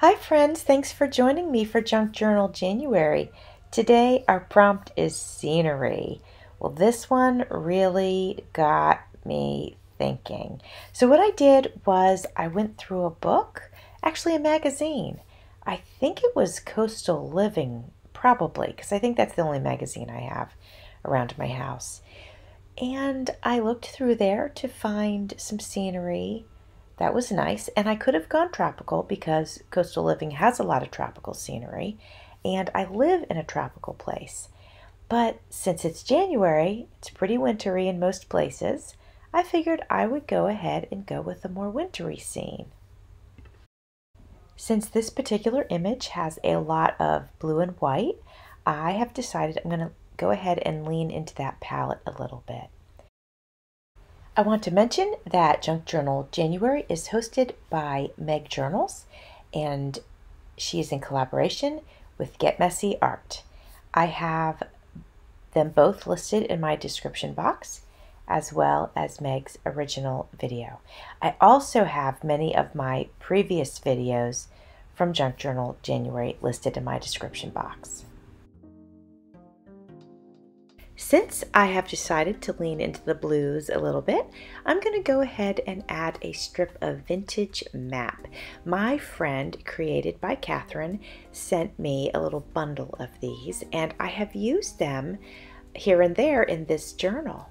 Hi friends, thanks for joining me for Junk Journal January. Today our prompt is scenery. Well, this one really got me thinking. So what I did was I went through a book, actually a magazine. I think it was Coastal Living, probably, because I think that's the only magazine I have around my house. And I looked through there to find some scenery. That was nice, and I could have gone tropical because Coastal Living has a lot of tropical scenery, and I live in a tropical place. But since it's January, it's pretty wintry in most places, I figured I would go ahead and go with a more wintry scene. Since this particular image has a lot of blue and white, I have decided I'm going to go ahead and lean into that palette a little bit. I want to mention that Junk Journal January is hosted by Meg Journals, and she is in collaboration with Get Messy Art. I have them both listed in my description box, as well as Meg's original video. I also have many of my previous videos from Junk Journal January listed in my description box. Since I have decided to lean into the blues a little bit, I'm going to go ahead and add a strip of vintage map. My friend, Created by Catherine, sent me a little bundle of these, and I have used them here and there in this journal.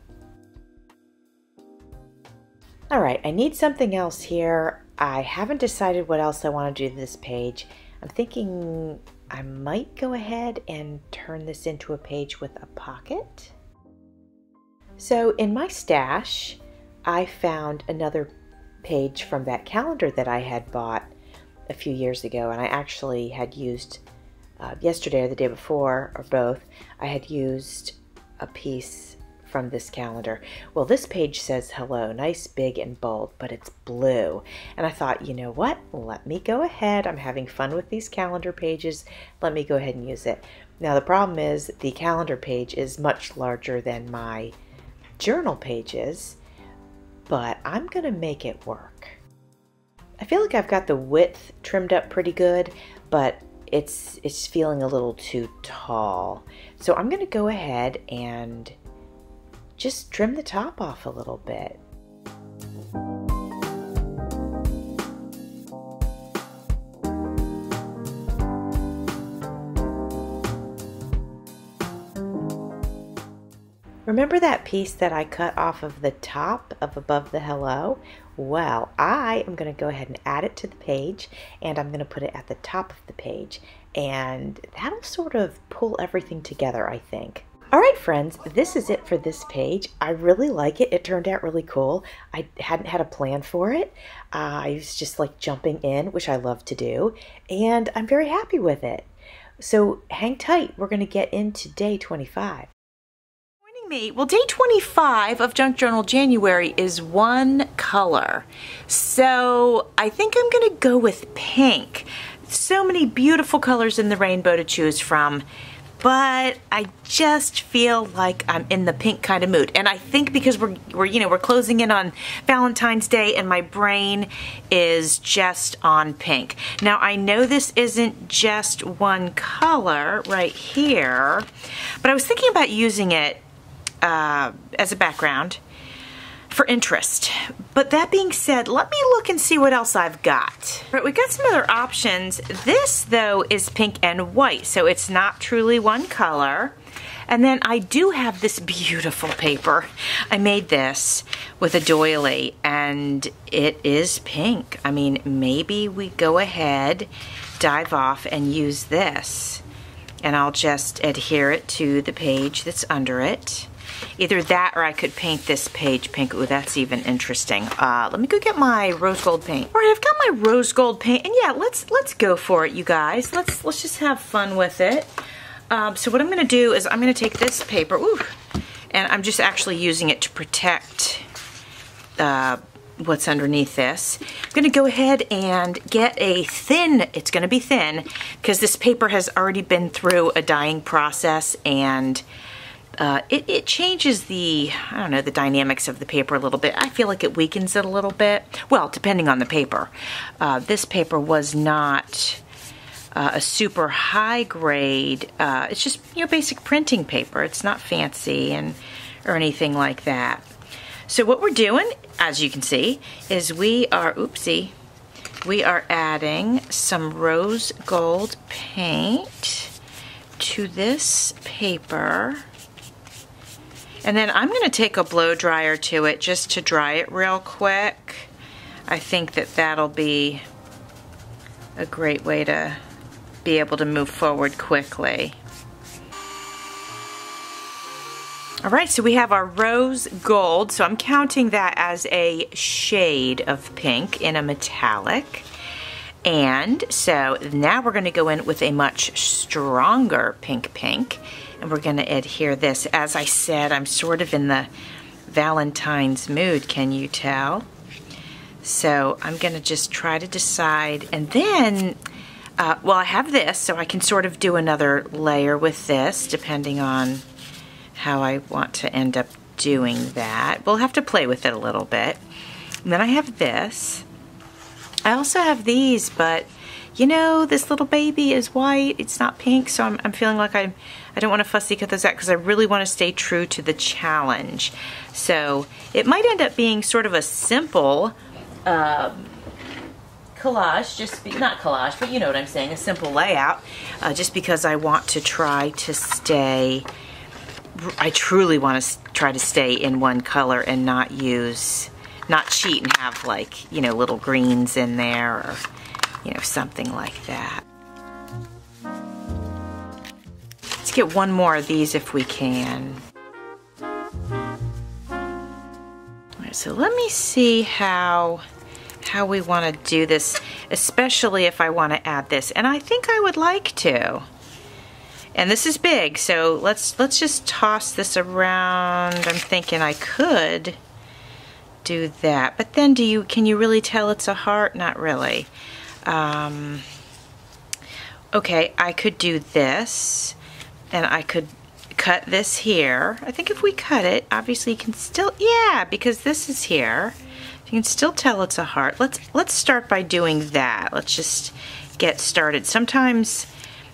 Alright, I need something else here. I haven't decided what else I want to do to this page. I'm thinking I might go ahead and turn this into a page with a pocket. So in my stash, I found another page from that calendar that I had bought a few years ago, and I actually had used yesterday or the day before, or both, I had used a piece from this calendar. Well, this page says hello, nice, big, and bold, but it's blue. And I thought, you know what? Let me go ahead. I'm having fun with these calendar pages. Let me go ahead and use it. Now, the problem is the calendar page is much larger than my journal pages, but I'm going to make it work. I feel like I've got the width trimmed up pretty good, but it's feeling a little too tall. So I'm going to go ahead and just trim the top off a little bit. Remember that piece that I cut off of the top of above the hello? Well, I am going to go ahead and add it to the page, and I'm going to put it at the top of the page, and that'll sort of pull everything together, I think. Alright friends, this is it for this page. I really like it. It turned out really cool. I hadn't had a plan for it. I was just like jumping in, which I love to do, and I'm very happy with it. So hang tight. We're going to get into day 25. Joining me, well, day 25 of Junk Journal January is one color. So I think I'm going to go with pink. So many beautiful colors in the rainbow to choose from. But I just feel like I'm in the pink kind of mood, and I think because we're closing in on Valentine's Day, and my brain is just on pink. Now I know this isn't just one color right here, but I was thinking about using it as a background for interest. But that being said, let me look and see what else I've got. All right, we've got some other options. This though is pink and white, so it's not truly one color. And then I do have this beautiful paper. I made this with a doily, and it is pink. I mean, maybe we go ahead, dive off, and use this. And I'll just adhere it to the page that's under it. Either that or I could paint this page pink. Ooh, that's even interesting. Let me go get my rose gold paint. All right, I've got my rose gold paint, and yeah, let's go for it, you guys. Let's just have fun with it. So what I'm going to do is I'm going to take this paper, and I'm just actually using it to protect what's underneath this. I'm going to go ahead and get a thin, it's going to be thin, because this paper has already been through a dyeing process, and it changes the, I don't know, the dynamics of the paper a little bit. I feel like it weakens it a little bit. Well, depending on the paper. This paper was not a super high grade, it's just, you know, basic printing paper. It's not fancy or anything like that. So what we're doing, as you can see, is we are adding some rose gold paint to this paper. And then I'm going to take a blow dryer to it just to dry it real quick. I think that that'll be a great way to be able to move forward quickly. All right, so we have our rose gold. So I'm counting that as a shade of pink in a metallic. And so now we're going to go in with a much stronger pink. And we're going to adhere this. As I said, I'm sort of in the Valentine's mood, can you tell? So I'm going to just try to decide. And then, well, I have this, so I can sort of do another layer with this, depending on how I want to end up doing that. We'll have to play with it a little bit. And then I have this. I also have these, but you know, this little baby is white. It's not pink, so I'm feeling like I don't want to fussy cut those out because I really want to stay true to the challenge. So it might end up being sort of a simple collage, not collage, but you know what I'm saying, a simple layout, just because I want to try to stay, I truly want to try to stay in one color and not cheat and have, like, you know, little greens in there or, you know, something like that. Let's get one more of these if we can. All right, so let me see how we want to do this, especially if I want to add this, and I think I would like to. And this is big, so let's just toss this around. I'm thinking I could do that, but then can you really tell it's a heart? Not really. Okay, I could do this, and I could cut this here. I think if we cut it, obviously you can still, yeah, because this is here. You can still tell it's a heart. Let's start by doing that. Let's just get started. Sometimes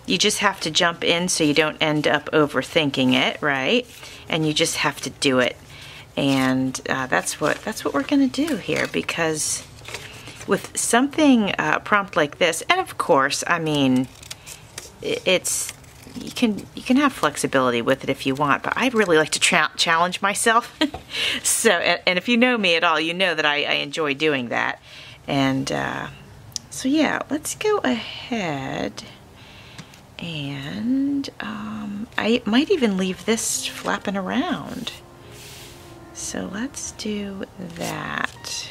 you just have to jump in so you don't end up overthinking it, right? And you just have to do it. And that's what we're gonna do here, because with something prompt like this, and of course, I mean, you can have flexibility with it if you want, but I really like to challenge myself. So, and if you know me at all, you know that I enjoy doing that. And so yeah, let's go ahead and I might even leave this flapping around. So let's do that.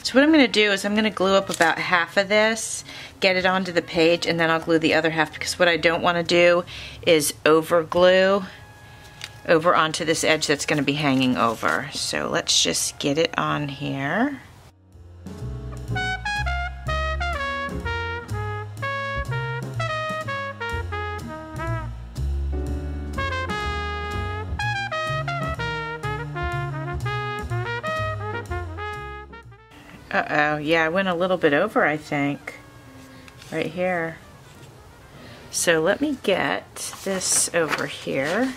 So what I'm going to do is I'm going to glue up about half of this, get it onto the page, and then I'll glue the other half, because what I don't want to do is over glue over onto this edge that's going to be hanging over. So let's just get it on here. Uh-oh, yeah, I went a little bit over, I think, right here. So let me get this over here,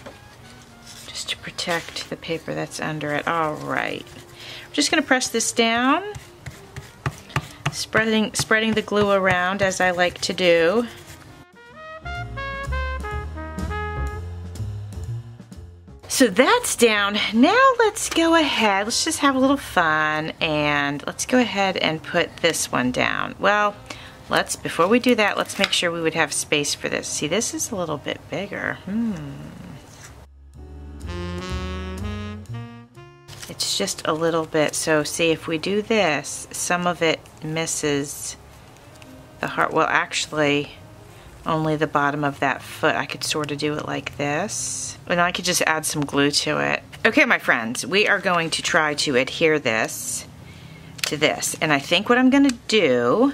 just to protect the paper that's under it. All right, I'm just gonna press this down, spreading the glue around as I like to do. So that's down. Now let's go ahead, let's just have a little fun, and let's go ahead and put this one down. Well, before we do that, let's make sure we would have space for this. See, this is a little bit bigger. It's just a little bit. So see, if we do this, some of it misses the heart. Well, actually, only the bottom of that foot. I could sort of do it like this, and I could just add some glue to it. Okay, my friends, we are going to try to adhere this to this, and I think what I'm going to do,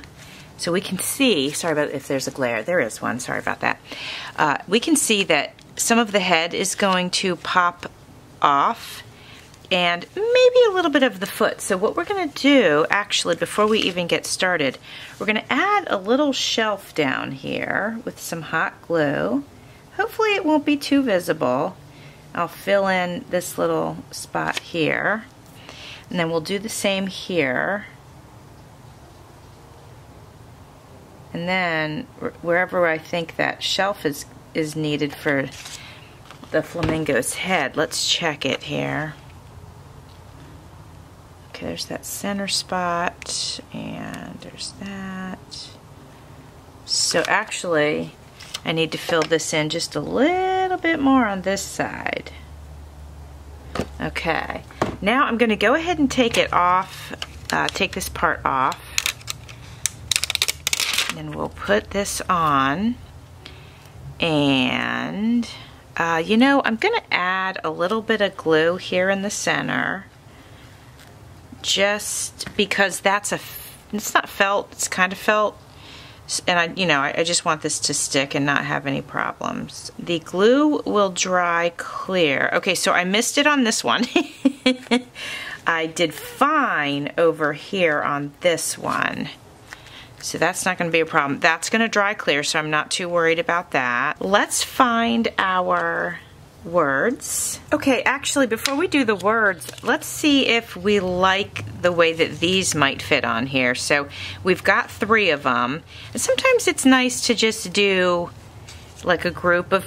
so we can see, sorry about if there's a glare, there is one, sorry about that. We can see that some of the head is going to pop off, and maybe a little bit of the foot. So what we're going to do, actually, before we even get started, we're going to add a little shelf down here with some hot glue. Hopefully it won't be too visible. I'll fill in this little spot here, and then we'll do the same here. And then wherever I think that shelf is needed for the flamingo's head, let's check it here. Okay, there's that center spot, and there's that. So actually, I need to fill this in just a little bit more on this side. Okay, now I'm going to go ahead and take it off, take this part off, and we'll put this on. And, you know, I'm going to add a little bit of glue here in the center, just because it's not felt, it's kind of felt. And I just want this to stick and not have any problems. The glue will dry clear. Okay, so I missed it on this one. I did fine over here on this one. So that's not going to be a problem. That's going to dry clear, so I'm not too worried about that. Let's find our words. Okay, actually, before we do the words, let's see if we like the way that these might fit on here. So we've got 3 of them. And sometimes it's nice to just do like a group of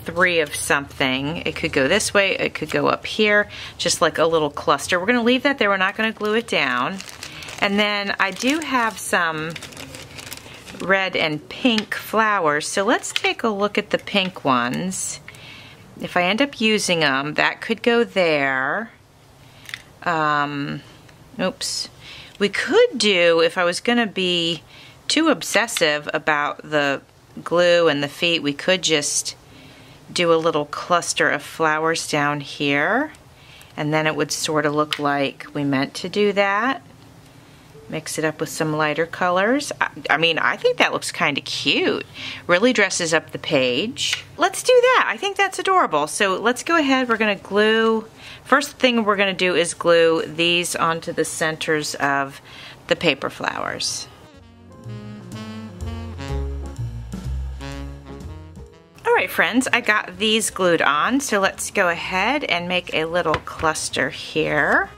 3 of something. It could go this way, it could go up here, just like a little cluster. We're going to leave that there. We're not going to glue it down. And then I do have some red and pink flowers. So let's take a look at the pink ones. If I end up using them, that could go there. Oops. We could do, if I was going to be too obsessive about the glue and the feet, we could just do a little cluster of flowers down here. And then it would sort of look like we meant to do that. Mix it up with some lighter colors. I mean, I think that looks kind of cute. Really dresses up the page. Let's do that. I think that's adorable. So let's go ahead. We're going to glue. First thing we're going to do is glue these onto the centers of the paper flowers. All right, friends, I got these glued on. So let's go ahead and make a little cluster here.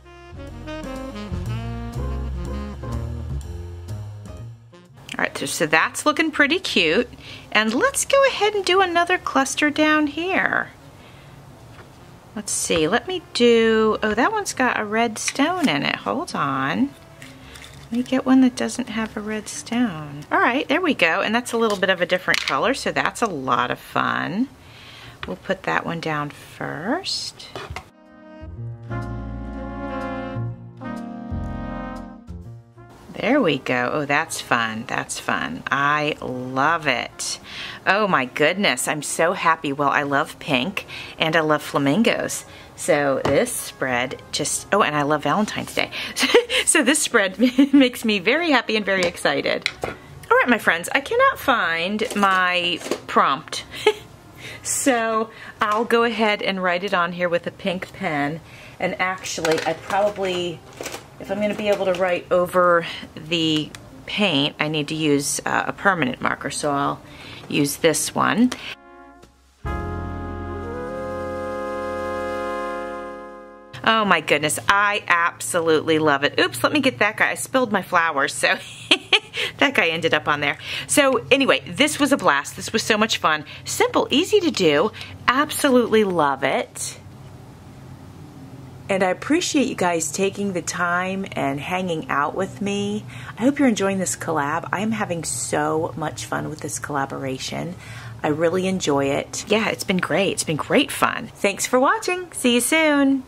Alright, so that's looking pretty cute. And let's go ahead and do another cluster down here. Let's see, let me do, oh, that one's got a red stone in it. Hold on. Let me get one that doesn't have a red stone. Alright, there we go. And that's a little bit of a different color, so that's a lot of fun. We'll put that one down first. There we go. Oh, that's fun. That's fun. I love it. Oh my goodness. I'm so happy. Well, I love pink and I love flamingos. So this spread just, oh, and I love Valentine's Day. So this spread makes me very happy and very excited. All right, my friends, I cannot find my prompt. So I'll go ahead and write it on here with a pink pen. And actually, I probably, if I'm going to be able to write over the paint, I need to use a permanent marker, so I'll use this one. Oh my goodness, I absolutely love it. Oops, let me get that guy. I spilled my flowers, so that guy ended up on there. So anyway, this was a blast. This was so much fun. Simple, easy to do. Absolutely love it. And I appreciate you guys taking the time and hanging out with me. I hope you're enjoying this collab. I'm having so much fun with this collaboration. I really enjoy it. Yeah, it's been great. It's been great fun. Thanks for watching. See you soon.